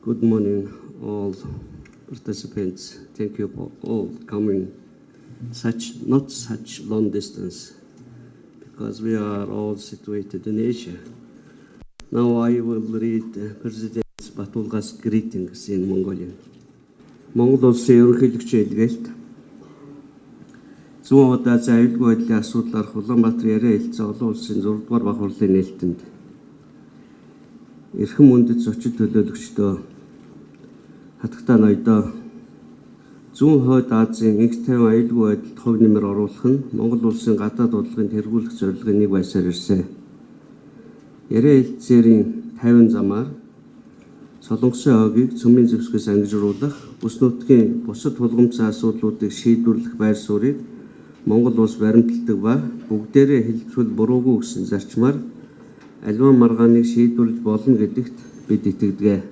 Good morning, all participants. Thank you for all coming not such long distance, because we are all situated in Asia. Now I will read President Batulga's greetings in Mongolian. Монгол улсын ерөнхийлөгчийн илгээлт зүүн удаа аюулгүй байдлын асуудлаар Улаанбаатар яриа хэлцээ олон улсын 6 дугаар баг хурлын нээлтэнд эрхэм үндэт зочид төлөөлөгчдөө хатагтай ноёдоо зүүн хойд Азийн Инх тайван аюулгүй байдалд хувь нэмэр оруулах нь Монгол улсын гадаад бодлогын тэргүүлэх зорилгын нэг байсаар ирсэн. Яриа хэлцээрийн 50 замаар Солонгосын хойгийг цөмийн зэвсгээс ангижруулах, бүс нутгийн бусад тулгымцсан асуудлуудыг шийдвэрлэх байр суурийг Монгол улс баримталдаг ба бүгдээрээ хэлбэл буруугүй гэсэн зарчмаар аливаа маргааныг шийдвэрлэж болно гэдэгт бид итгэдэг.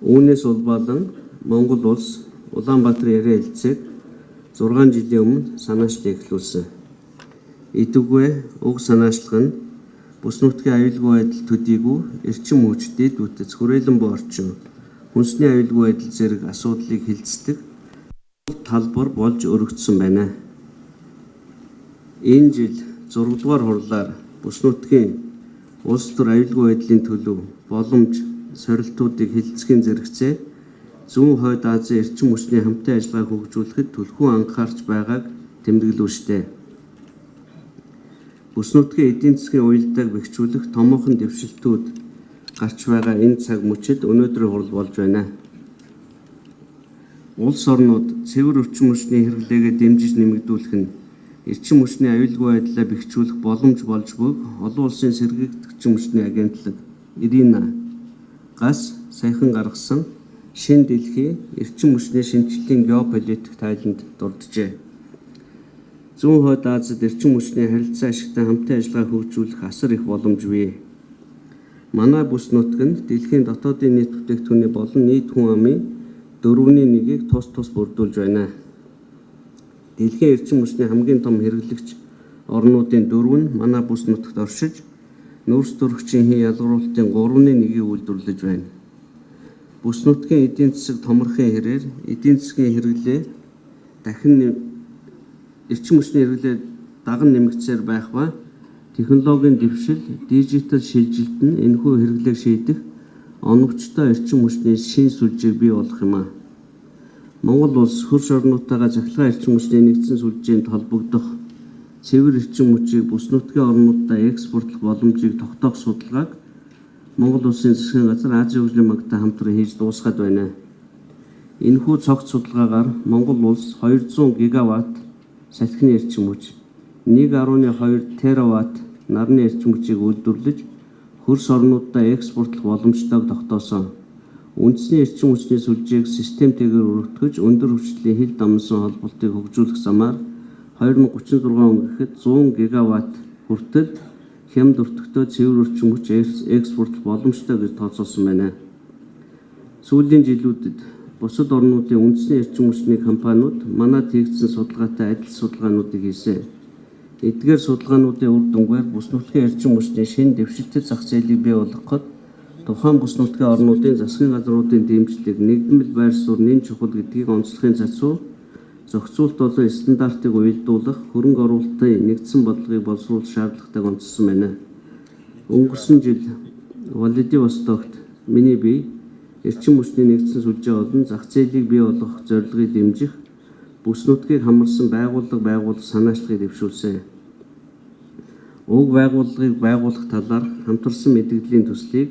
Үүнээс улбалан Монгол улс Улаанбаатар яриа хэлцээг 6 жилийн өмнө санаачлан эхлүүлсэн. Идэвгүй уг санаачлах нь бүс нутгийн аюулгүй байдал төдийгүй эрчим хүчтэй дүүтэц хүрээлэн буй орчин хүнсний аюулгүй байдал зэрэг асуудлыг хилцдэг талбар болж өргөгдсөн байна. Энэ жил 6 дугаар хурлаар бүс нутгийн улс төр аюулгүй байдлын төлөв боломж сорилтуудыг хилцэхийн зэрэгцээ зүүн хойд Азийн эрчим хүчний хамтын ажиллагааг хөгжүүлэхэд түлхүү анхаарч байгааг тэмдэглэв. Бүс нутгийн эдийн засгийн уялдааг бэхжүүлэх томоохон дэвшилтүүд гарч байгаа энэ цаг мөчид өнөөдрийн хурал болж байна. Улс орнууд цэвэр орчин хүчний хэрэглээгээ дэмжиж нэмэгдүүлэх нь эрчим хүчний аюулгүй байдлаа бэхжүүлэх боломж болж буйг олон улсын сэргийгдэгчийн хүчний агентлаг Ирина гас саяхан гаргасан шинэ дэлхийн эрчим хүчний шинжилгээний геополитик тайланд дурджээ. Зүүн хойд Азид эрчим хүчний харилцаа ашигтай хамтын ажиллагаа хөгжүүлэх асар их боломж бий. Манай бүс нутганд дэлхийн дотоодын нийт бүтээгдэхүүний болон нийт хүн амын 4/1-ийг тус бүрдүүлж байна. Дэлхийн эрчим хүчний хамгийн том хэрэглэгч орнуудын 4 нь манай бүс нутагт оршиж, нүүрс төрөгчийн хэн ялгаруулалтын 3/1-ийг үйлдвэрлэж байна. Бүс нутгийн эдийн засаг томорхон хэрээр эдийн засгийн хэрэглээ дахин эрчим хүчний хэрэглээ даган нэмэгдсээр байх ба технологийн дэвшил, дижитал шилжилт нь энэхүү хэрэглээг шийдэх оновчтой эрчим хүчний шин сүлжээг бий болгох юм а. Монгол улс хөрш орнуудтайгаа захиргаа эрчим хүчний нэгдсэн сүлжээнд холбогдох, цэвэр эрчим хүчийг бүс нутгийн орнуудаа экспортлох боломжийг тогтоох судалгааг Монгол улсын засгийн газар Азийн хөгжлийн банктай хамтран хийж дуусгаад байна. Энэхүү цогц судалгаагаар Монгол улс 200 гигаватт салхины эрчим хүч, 1.2 тераватт нарны эрчим хүчийг үйлдвэрлэж хөрс орнуудаа экспортлох боломжтойг тогтоосон. Үндэсний эрчим хүчний сүлжээг системтэйгээр өргөтгөж өндөр хүчлийн хил дамнсан холболтыг хөгжүүлэх замаар 2036 он гэхэд 100 гигаватт хүртэл хямд өртөгтэй цэвэр эрчим хүч экспортлох боломжтой гэж тооцоолсон байна. Сүүлийн жилүүдэд бусад орнуудын үндэсний эрчим хүчний компаниуд манад хийгдсэн судалгаатай адил судалгаануудыг хийсэн. Эдгээр судалгаануудын үр дүнгээр бүс нутгийн эрчим хүчний шинэ дэвшилтэт зах зээлийг бий болгоход тухайн бүс нутгийн орнуудын засгийн газруудын дэмжлэг нэгдмэл байр суурь нэн чухал гэдгийг онцлохын цацуу зохицуулт болон стандартыг уялдуулах хөрөнгө оруулалтын нэгдсэн бодлогыг боловсруулах шаардлагатайг онцлсан байна. Өнгөрсөн жил Владивостокт миний бие эрчим хүчний нэгдсэн сүлжээ болон зах зээлийг бий болгох зорилгыг дэмжих бүс нутгийг хамарсан байгууллага санаачлагыг дэвшүүлсэн. Уг байгууллагыг байгуулах талаар хамтарсан мэдээллийн төслийг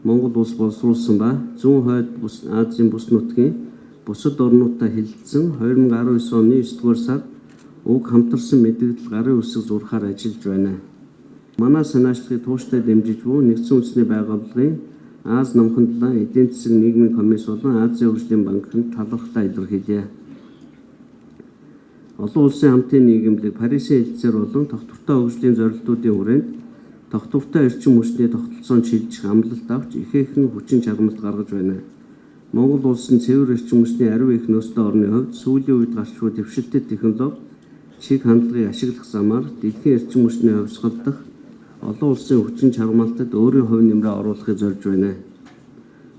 Монгол улс боловсруулсан ба зүүн хойд Азийн бүс нутгийн бусад орнуудтай хэлэлцэн 2019 оны 9 дугаар сард уг хамтарсан мэдээлэл гарын үсэг зурхаар ажиллаж байна. Манай санаачлагыг тууштай дэмжиж буй нэгдсэн үндэсний байгууллагын Аз намхан талаа эдийн засаг нийгмийн комисс болон Азийн хөгжлийн банкнд талархлаа илэрхийлье. Олон улсын хамтын нийгэмлэг Парисын хэлэлцээр болон тогтвортой хөгжлийн зорилтуудын хүрээнд тогтвортой эрчим хүчний тогтолцоонд шилжих амлалт авч ихээхэн хүчин чармайлт гаргаж байна. Монгол улсын цэвэр эрчим хүчний ариу их нөөцтэй орны хувьд сүүлийн үед гарч буй дэвшилтэт технологи чиг хандлагыг ашиглах замаар дэлхийн эрчим хүчний хувьсгал дахь олон улсын хүчин чармаалтад өөрийн хувь нэмрээ оруулахыг зорж байна.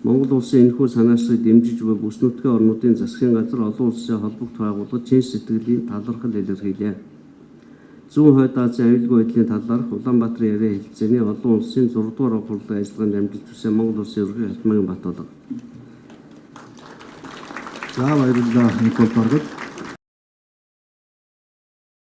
Монгол улсын энэхүү санаачлагыг дэмжиж буй бүс нутгийн орнуудын засгийн газар олон улсын холбогд байгууллагад чин сэтгэлийн талархал илэрхийлье. Зүүн хойд Азийн аюулгүй байдлын талаарх Улаанбаатарын яриа хэлцээний олон улсын 6 дугаар хурлын ажиллагаанд амжилт хүсье. Монгол улсын ерөнхий Алтмаагийн Бат болго. За баярлалаа. Никол Баргад.